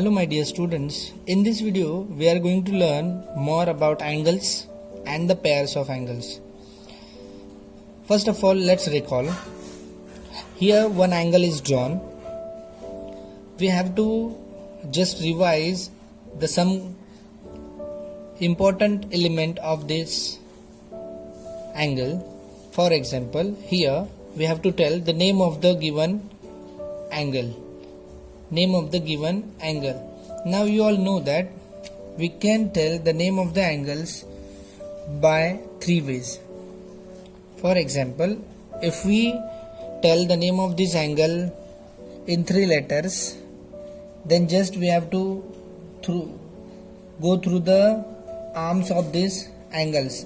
Hello my dear students, in this video we are going to learn more about angles and the pairs of angles. First of all, let's recall. Here one angle is drawn. We have to just revise the some important element of this angle. For example, here we have to tell the name of the given angle. Now you all know that we can tell the name of the angles by three ways. For example, if we tell the name of this angle in three letters, then just we have to go through the arms of these angles.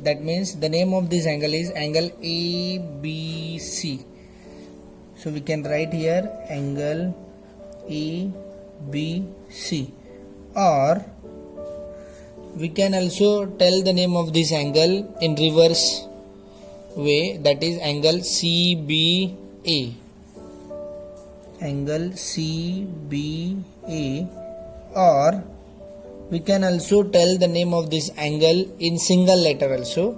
That means the name of this angle is angle ABC. So we can write here angle ABC, or we can also tell the name of this angle in reverse way, that is angle CBA. Or we can also tell the name of this angle in single letter also.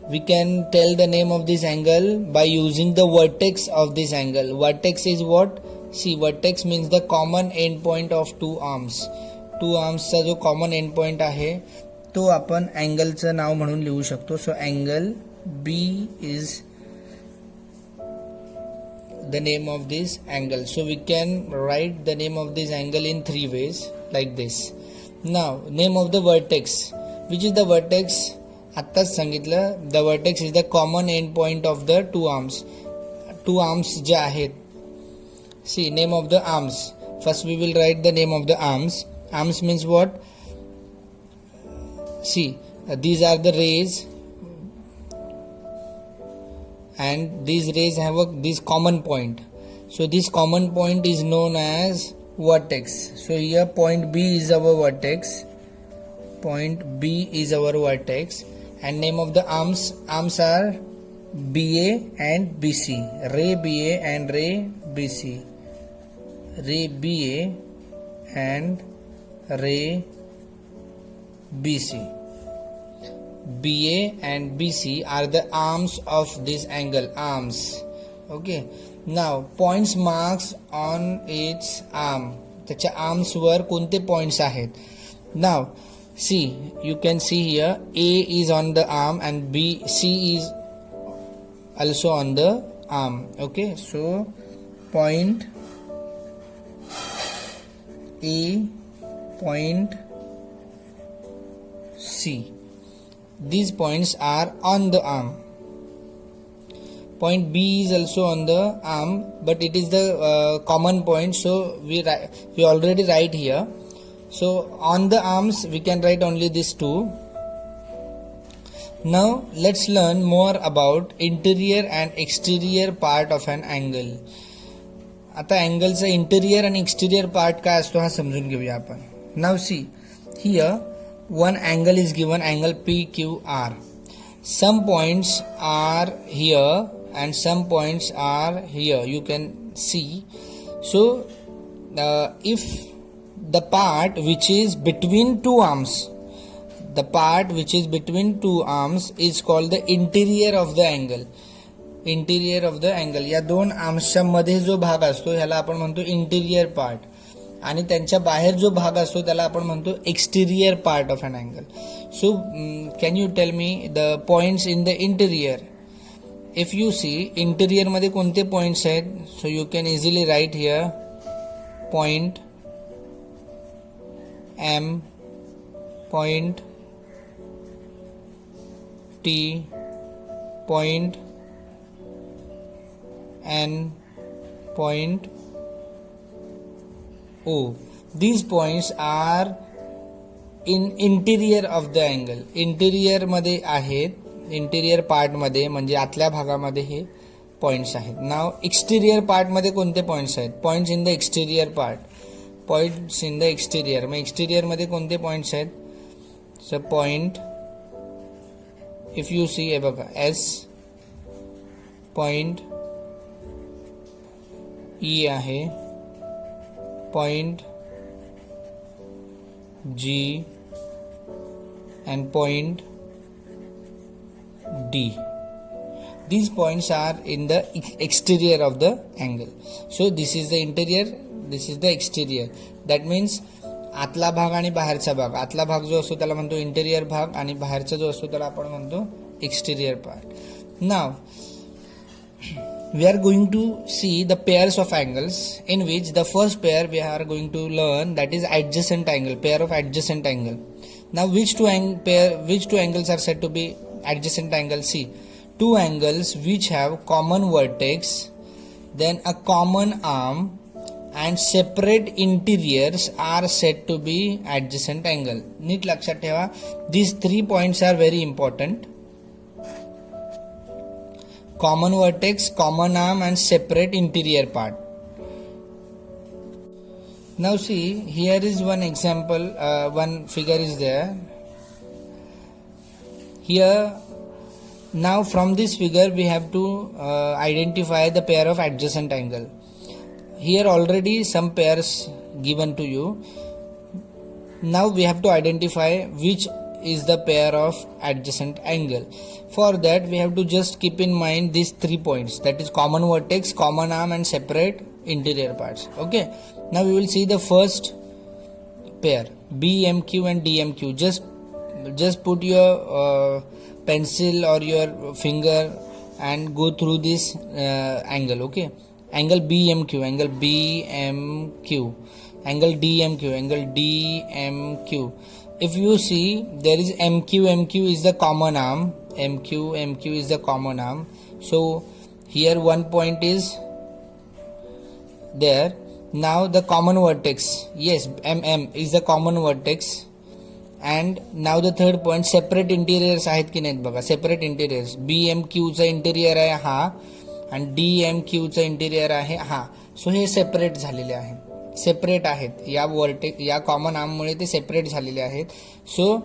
We can tell the name of this angle by using the vertex of this angle. Vertex is what? See, vertex means the common end point of two arms. Two arms चा जो common end point आहे तो आपण angle चं नाव म्हणून लिहू शकतो. So angle B is the name of this angle. So we can write the name of this angle in three ways like this. Now name of the vertex. Which is the vertex? आत्ताच सांगितलं, the vertex is the common end point of the two arms. Two arms जे आहेत. See, name of the arms. First we will write the name of the arms. Arms means what? See, these are the rays, and these rays have this common point. So this common point is known as vertex. So here point B is our vertex. Point B is our vertex. And name of the arms are BA and BC. Ray BA and ray BC. Ray BA and ray BC. BA and BC are the arms of this angle. Arms. Okay. Now points marks on its arm. त्याच्या arms वर कोणते points आहेत? Now see, you can see here A is on the arm and C is also on the arm. Okay, so point A, point C, these points are on the arm. Point B is also on the arm, but it is the common point, so we already write here. So on the arms we can write only these two. Now let's learn more about interior and exterior part of an angle. आता अँगलचा interior आणि exterior part काय असतो हा समजून घेऊया आपण. Now see, here one angle is given, angle PQR. Some points are here and some points are here, you can see. So if the part which is between two arms, is called the interior of the angle. या दोन आर्म्सच्या मध्ये जो भाग असतो ह्याला आपण म्हणतो interior part, आणि त्यांच्या बाहेर जो भाग असतो त्याला आपण म्हणतो exterior part of an angle. So can you tell me the points in the interior? If you see, interior मध्ये कोणते पॉइंट्स आहेत? So you can easily write here point M, point T, point N, point O. These points are in interior of the angle. Interior मध्ये आहेत, interior part मध्ये म्हणजे आतल्या भागामध्ये हे points आहेत. नाव एक्सटेरियर पार्ट मध्ये कोणते पॉइंट्स आहेत? Points in the exterior part. Points in the exterior, mug exterior मध्ये कोणते पॉइंट्स आहेत? सो पॉइंट, इफ यू सी, हे बघा एस, पॉइंट ई आहे, point G and point D. These points are in the exterior of the angle. So this is the interior, this is the exterior. That means आतला भाग आणि बाहेरचा भाग. आतला भाग जो असतो त्याला म्हणतो इंटेरियर भाग आणि बाहेरचा जो असतो त्याला आपण म्हणतो exterior part. Now we are going to see the pairs of angles, in which the first pair we are going to learn, that is adjacent angle, pair of adjacent angle. Now which two angles are said to be adjacent angles? See, two angles which have common vertex, then a common arm and separate interiors are said to be adjacent angle. नीट लक्षात ठेवा, these 3 points are very important. Common vertex, common arm and separate interior part. Now see, here is one example, one figure is there. Here, now from this figure we have to identify the pair of adjacent angle. Here already some pairs given to you. Now we have to identify which is the pair of adjacent angle. For that we have to just keep in mind these 3 points, that is common vertex, common arm and separate interior parts. Okay, now we will see the first pair, BMQ and DMQ. Just put your pencil or your finger and go through this angle. Okay, angle BMQ, angle BMQ, angle DMQ, angle DMQ. If you see, there is MQ is the common arm, MQ is the common arm. So here one point is there. Now the common vertex, yes, MM is the common vertex. And now the third point, separate interiors आहेत की नाहीत बघा, separate interiors. BMQ चा interior आहे हा आणि DMQ चा interior आहे हा. सो हे सेपरेट झालेले आहे, सेपरेट आहेत, या वर्टेक्स या कॉमन आर्ममुळे ते सेपरेट झालेले आहेत. सो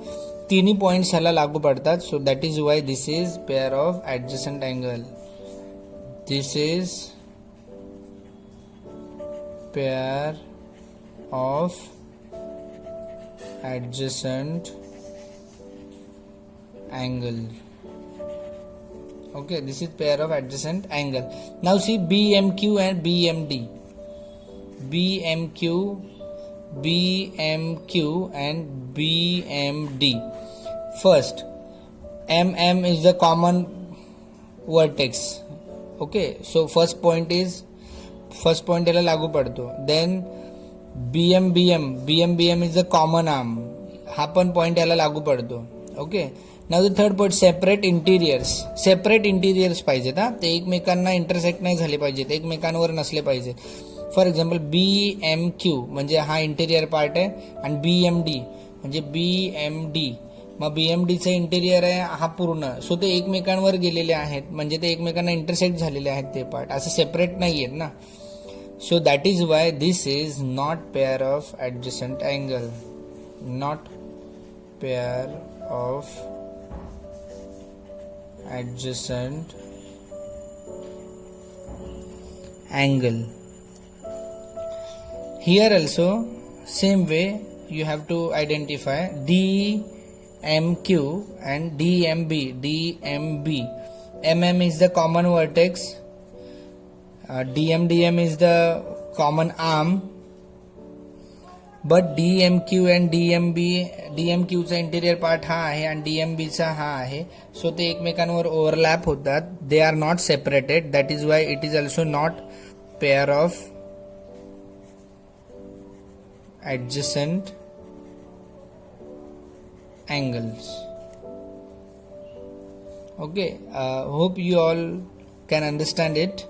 तिन्ही पॉइंट्स ह्याला लागू पडतात. So that is why this is pair of adjacent angle. This is pair of adjacent angle. Okay, this is pair of adjacent angle. Now see BMQ and BMD. BMQ and BMD. First, MM is the common vertex. Okay, so first point याला लागू पडतो. Then BM is the common arm, हा पण point याला लागू पडतो. Okay, now the third point, separate interiors पाहिजेत. हा, ते एकमेकांना इंटरसेक्ट नाही झाले पाहिजेत, एकमेकांवर नसले पाहिजेत. फॉर एक्झाम्पल BMQ म्हणजे हा इंटेरियर पार्ट आहे आणि BMD म्हणजे BMD, मग BMDचं इंटेरियर आहे हा पूर्ण. सो ते एकमेकांवर गेलेले आहेत म्हणजे ते एकमेकांना इंटरसेक्ट झालेले आहेत ते पार्ट, असं सेपरेट नाही आहेत ना. So that is why this is not pair of adjacent angle, not pair of adjacent angle. Here also same way you have to identify DMQ and DMB. MM is the common vertex, DM is the common arm, but DMQ and DMQ चा interior part हा आहे आणि DMB चा हा आहे. सो ते एकमेकांवर overlap होतात. They are not separated. That is why it is also not pair of adjacent angles. Okay, hope you all can understand it.